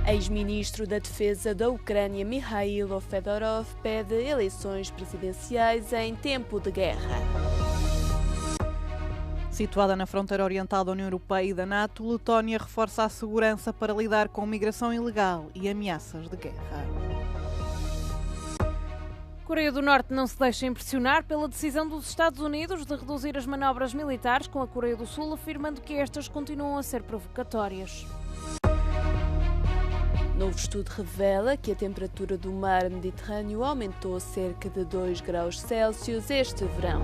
Ex-ministro da Defesa da Ucrânia Mikhailo Fedorov pede eleições presidenciais em tempo de guerra. Situada na fronteira oriental da União Europeia e da NATO, Letónia reforça a segurança para lidar com migração ilegal e ameaças de guerra. Coreia do Norte não se deixa impressionar pela decisão dos Estados Unidos de reduzir as manobras militares com a Coreia do Sul, afirmando que estas continuam a ser provocatórias. Novo estudo revela que a temperatura do mar Mediterrâneo aumentou cerca de 2 graus Celsius este verão.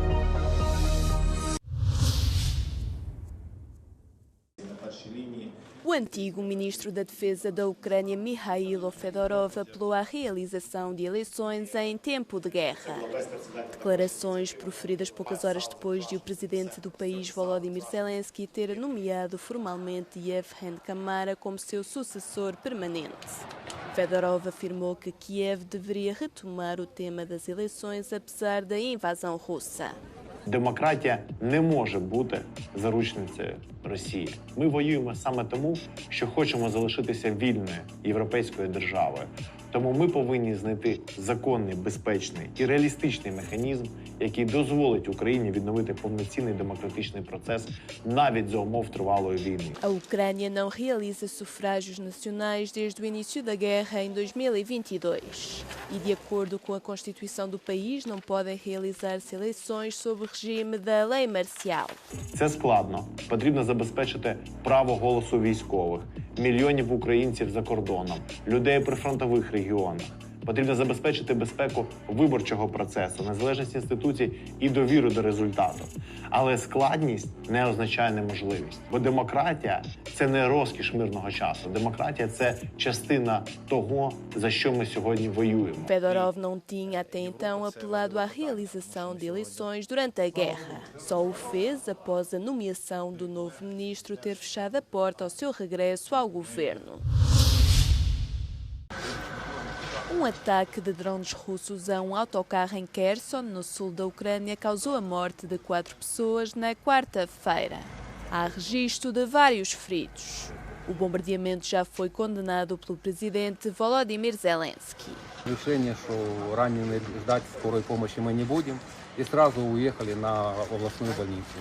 O antigo ministro da Defesa da Ucrânia, Mikhailo Fedorov, apelou à realização de eleições em tempo de guerra. Declarações proferidas poucas horas depois de o presidente do país, Volodymyr Zelensky, ter nomeado formalmente Yevhen Kamara como seu sucessor permanente. Fedorov afirmou que Kiev deveria retomar o tema das eleições apesar da invasão russa. Демократія не може бути заручницею Росії. Ми воюємо саме тому, що хочемо залишитися вільною європейською державою. Тому ми повинні знайти законний, безпечний і реалістичний механізм, який дозволить Україні відновити повноцінний демократичний процес навіть за умов тривалої війни. A Ucrânia não realiza sufrágios nacionais desde o início da guerra em 2022. E, de acordo com a Constituição do país, não podem realizar-se eleições sob o regime da lei marcial. Це складно. Потрібно забезпечити право голосу військових, мільйонів українців за кордоном, людей у прифронтових регіонах. Потрібно забезпечити безпеку виборчого процесу, незалежність інституцій і довіру до результату. Але складність не означає неможливість. Бо демократія – це не розкіш мирного часу. Демократія – це частина того, за що ми сьогодні воюємо. Fedorov não tinha até então apelado à realização de eleições durante a guerra. Só o fez após a nomeação do novo ministro ter fechado a porta ao seu regresso ao governo. Um ataque de drones russos a um autocarro em Kherson, no sul da Ucrânia, causou a morte de 4 pessoas na quarta-feira. Há registro de vários feridos. O bombardeamento já foi condenado pelo presidente Volodymyr Zelensky. Решение, что раненые ждать скорой помощи мы не будем, и сразу уехали на областную больницу.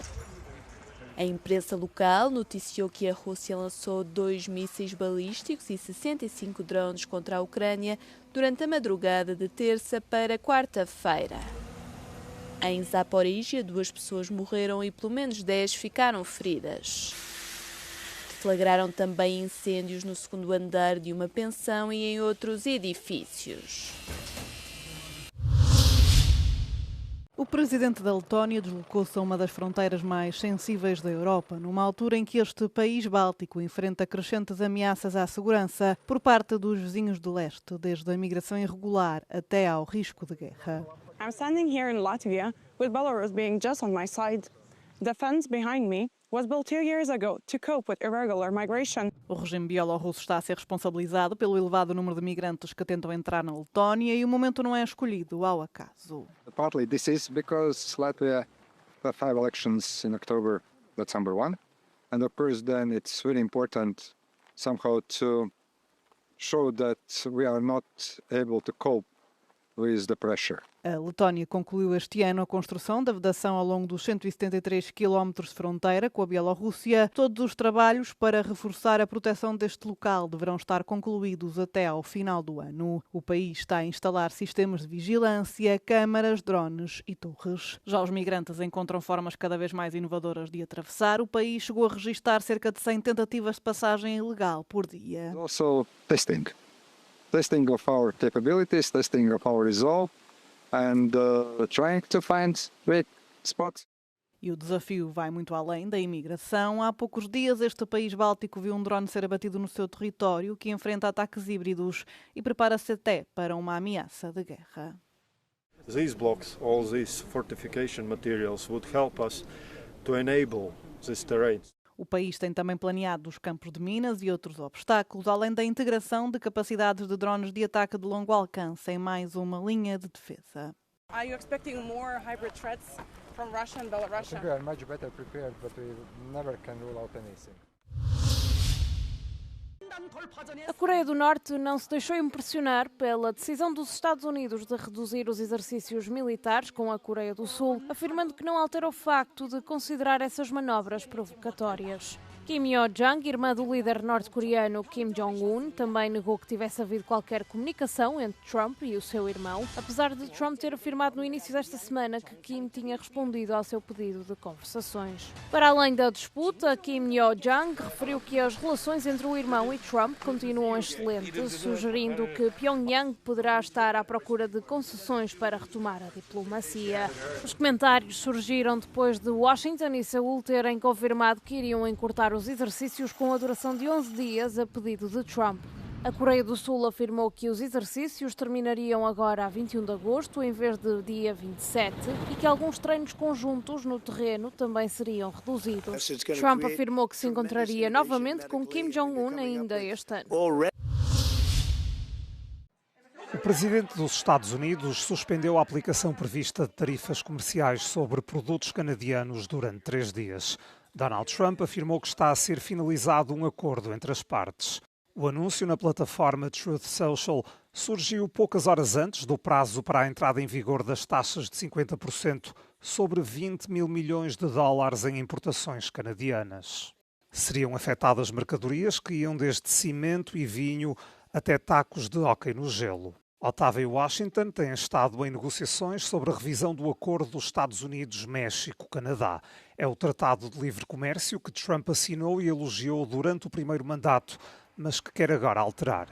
A imprensa local noticiou que a Rússia lançou 2 mísseis balísticos e 65 drones contra a Ucrânia durante a madrugada de terça para quarta-feira. Em Zaporizhia, 2 pessoas morreram e pelo menos 10 ficaram feridas. Deflagraram também incêndios no 2º andar de uma pensão e em outros edifícios. O presidente da Letónia deslocou-se a uma das fronteiras mais sensíveis da Europa, numa altura em que este país báltico enfrenta crescentes ameaças à segurança por parte dos vizinhos do leste, desde a migração irregular até ao risco de guerra. I'm standing here in Latvia, with Belarus being just on my side. The fence behind me was built 2 years ago to cope with irregular migration. O regime bielorrusso está a ser responsabilizado pelo elevado número de migrantes que tentam entrar na Letónia e o momento não é escolhido ao acaso. Partly this is because Latvia had 5 elections in October, that's number one. And of course then it's really important somehow to show that we are not able to cope with the pressure. A Letónia concluiu este ano a construção da vedação ao longo dos 173 quilómetros de fronteira com a Bielorrússia. Todos os trabalhos para reforçar a proteção deste local deverão estar concluídos até ao final do ano. O país está a instalar sistemas de vigilância, câmaras, drones e torres. Já os migrantes encontram formas cada vez mais inovadoras de atravessar. O país chegou a registrar cerca de 100 tentativas de passagem ilegal por dia. Also testing of our capabilities, testing of our resolve, and trying to find weak spots. E o desafio vai muito além da imigração. Há poucos dias este país báltico viu um drone ser abatido no seu território, que enfrenta ataques híbridos e prepara-se até para uma ameaça de guerra. These blocks, all these fortification materials would help us to enable this terrain. O país tem também planeado os campos de minas e outros obstáculos, além da integração de capacidades de drones de ataque de longo alcance em mais uma linha de defesa. Are you expecting more hybrid threats from Russia and Belarus? I think we are much better prepared, but we never can rule out anything. A Coreia do Norte não se deixou impressionar pela decisão dos Estados Unidos de reduzir os exercícios militares com a Coreia do Sul, afirmando que não altera o facto de considerar essas manobras provocatórias. Kim Yo-jong, irmã do líder norte-coreano Kim Jong-un, também negou que tivesse havido qualquer comunicação entre Trump e o seu irmão, apesar de Trump ter afirmado no início desta semana que Kim tinha respondido ao seu pedido de conversações. Para além da disputa, Kim Yo-jong referiu que as relações entre o irmão e Trump continuam excelentes, sugerindo que Pyongyang poderá estar à procura de concessões para retomar a diplomacia. Os comentários surgiram depois de Washington e Seul terem confirmado que iriam encurtar os exercícios com a duração de 11 dias a pedido de Trump. A Coreia do Sul afirmou que os exercícios terminariam agora a 21 de agosto em vez de dia 27 e que alguns treinos conjuntos no terreno também seriam reduzidos. Trump afirmou que se encontraria novamente com Kim Jong-un ainda este ano. O presidente dos Estados Unidos suspendeu a aplicação prevista de tarifas comerciais sobre produtos canadianos durante 3 dias. Donald Trump afirmou que está a ser finalizado um acordo entre as partes. O anúncio na plataforma Truth Social surgiu poucas horas antes do prazo para a entrada em vigor das taxas de 50% sobre 20 mil milhões de dólares em importações canadianas. Seriam afetadas mercadorias que iam desde cimento e vinho até tacos de hóquei no gelo. Ottawa e Washington têm estado em negociações sobre a revisão do acordo dos Estados Unidos-México-Canadá. É o Tratado de Livre Comércio que Trump assinou e elogiou durante o primeiro mandato, mas que quer agora alterar.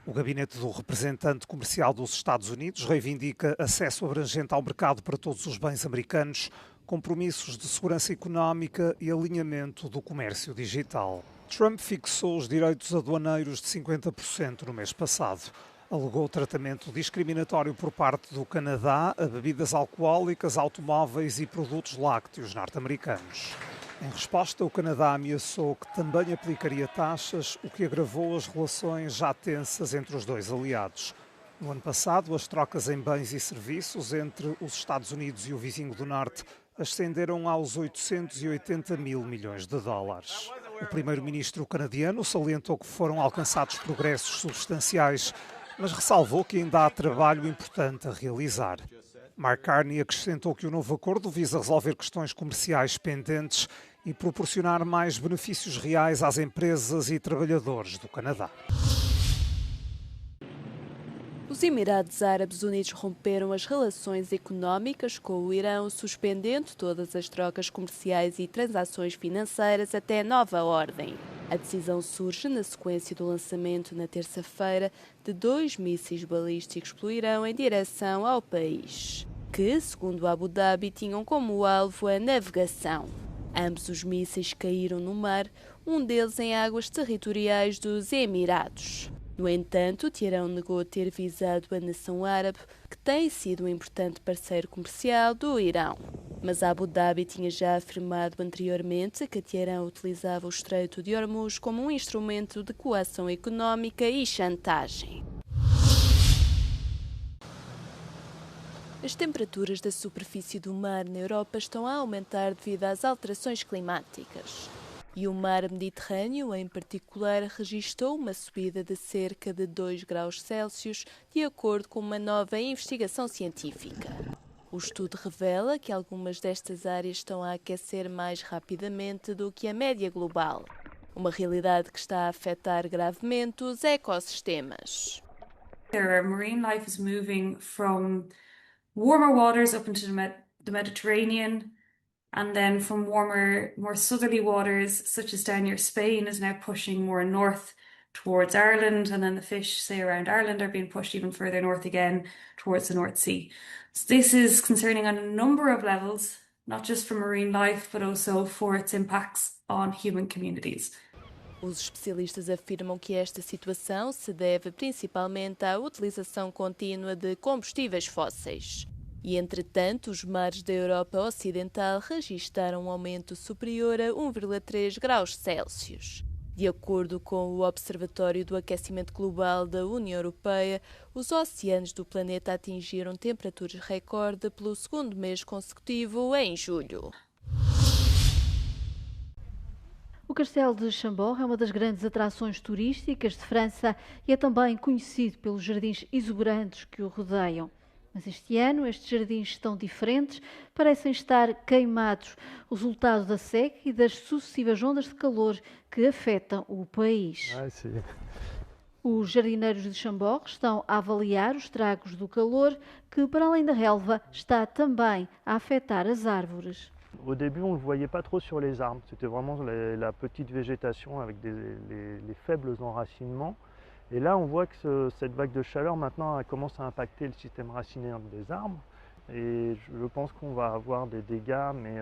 O gabinete do representante comercial dos Estados Unidos reivindica acesso abrangente ao mercado para todos os bens americanos, compromissos de segurança económica e alinhamento do comércio digital. Trump fixou os direitos aduaneiros de 50% no mês passado. Alegou tratamento discriminatório por parte do Canadá a bebidas alcoólicas, automóveis e produtos lácteos norte-americanos. Em resposta, o Canadá ameaçou que também aplicaria taxas, o que agravou as relações já tensas entre os dois aliados. No ano passado, as trocas em bens e serviços entre os Estados Unidos e o vizinho do Norte ascenderam aos 880 mil milhões de dólares. O primeiro-ministro canadiano salientou que foram alcançados progressos substanciais, mas ressalvou que ainda há trabalho importante a realizar. Mark Carney acrescentou que o novo acordo visa resolver questões comerciais pendentes e proporcionar mais benefícios reais às empresas e trabalhadores do Canadá. Os Emirados Árabes Unidos romperam as relações económicas com o Irão, suspendendo todas as trocas comerciais e transações financeiras até nova ordem. A decisão surge na sequência do lançamento na terça-feira de 2 mísseis balísticos pelo Irão em direção ao país, que, segundo Abu Dhabi, tinham como alvo a navegação. Ambos os mísseis caíram no mar, um deles em águas territoriais dos Emirados. No entanto, Teherão negou ter visado a nação árabe, que tem sido um importante parceiro comercial do Irão. Mas Abu Dhabi tinha já afirmado anteriormente que Teherão utilizava o Estreito de Hormuz como um instrumento de coação económica e chantagem. As temperaturas da superfície do mar na Europa estão a aumentar devido às alterações climáticas. E o mar Mediterrâneo, em particular, registrou uma subida de cerca de 2 graus Celsius, de acordo com uma nova investigação científica. O estudo revela que algumas destas áreas estão a aquecer mais rapidamente do que a média global, uma realidade que está a afetar gravemente os ecossistemas. Marine life is moving from warmer waters up into the Mediterranean. And then from warmer, more southerly waters, such as down near Spain, is now pushing more north towards Ireland. And then the fish, say, around Ireland are being pushed even further north again towards the North Sea. So this is concerning on a number of levels, not just for marine life, but also for its impacts on human communities. Os especialistas afirmam que esta situação se deve principalmente à utilização contínua de combustíveis fósseis. E, entretanto, os mares da Europa Ocidental registaram um aumento superior a 1,3 graus Celsius. De acordo com o Observatório do Aquecimento Global da União Europeia, os oceanos do planeta atingiram temperaturas recorde pelo segundo mês consecutivo em julho. O castelo de Chambord é uma das grandes atrações turísticas de França e é também conhecido pelos jardins exuberantes que o rodeiam. Mas este ano estes jardins estão diferentes, parecem estar queimados, resultado da seca e das sucessivas ondas de calor que afetam o país. Os jardineiros de Chambord estão a avaliar os estragos do calor que, para além da relva, está também a afetar as árvores. Au début, on ne le voyait pas trop sur les arbres. C'était vraiment la petite végétation avec les faibles enracinements. Et là, on voit que cette vague de chaleur, maintenant, elle commence à impacter le système racinaire des arbres. Et je pense qu'on va avoir des dégâts, mais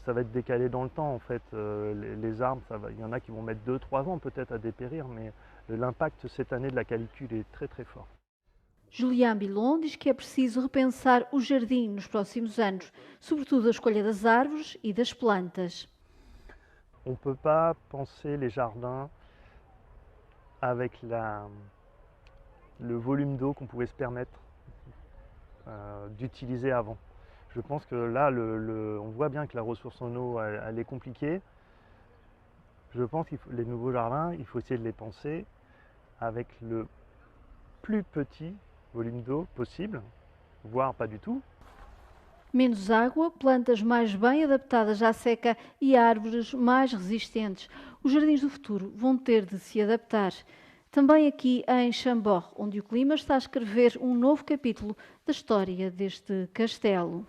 ça va être décalé dans le temps, en fait. Les arbres, il y en a qui vont mettre 2-3 ans peut-être à dépérir, mais l'impact cette année de la canicule est très très fort. Julien Bilon diz que é preciso repensar o jardim nos próximos anos, sobretudo a escolha das árvores e das plantas. On ne peut pas penser les jardins avec le volume d'eau qu'on pouvait se permettre d'utiliser avant. Je pense que là, on voit bien que la ressource en eau, elle est compliquée. Je pense que les nouveaux jardins, il faut essayer de les penser avec le plus petit volume d'eau possível, voire pas du tout. Menos água, plantas mais bem adaptadas à seca e árvores mais resistentes. Os jardins do futuro vão ter de se adaptar. Também aqui em Chambord, onde o clima está a escrever um novo capítulo da história deste castelo.